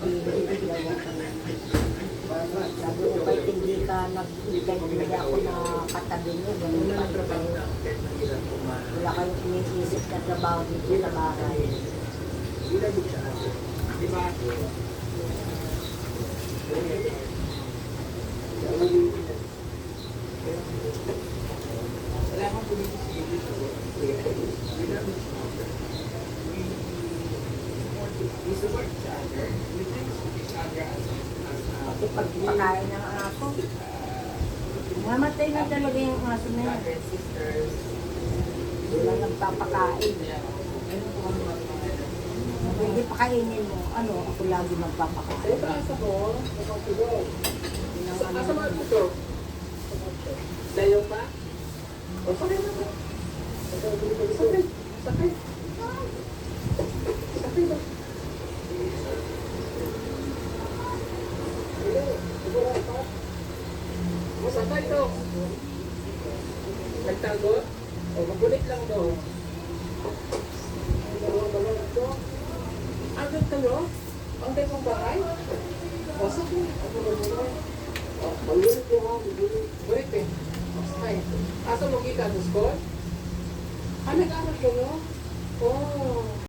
Dalawa ka na. Sabi ko kahit hindi ka kahit hindi ako na katabi niyo, ganun pa rin kayo. Wala kayong iniisip na trabaho dito sa bahay. Pati pagpakain ng aso. Mamatay na talaga yung aso na yan. Wala nagpapakain. Hindi pakainin mo. Ano, ako lagi magpapakain. Asa mo? Asa mo ito? Dayo pa? O, sakay na ba? Sakay. Sakay. Sakay ba? Masakay to. Nagtagot? O, magulit lang to. Agad kayo? Ang tayo mong bahay? O, sakay. Magulit ko ha. Magulit eh. Sakay. Asa mo kita sa school? Ah, nag-aral kayo? Oh.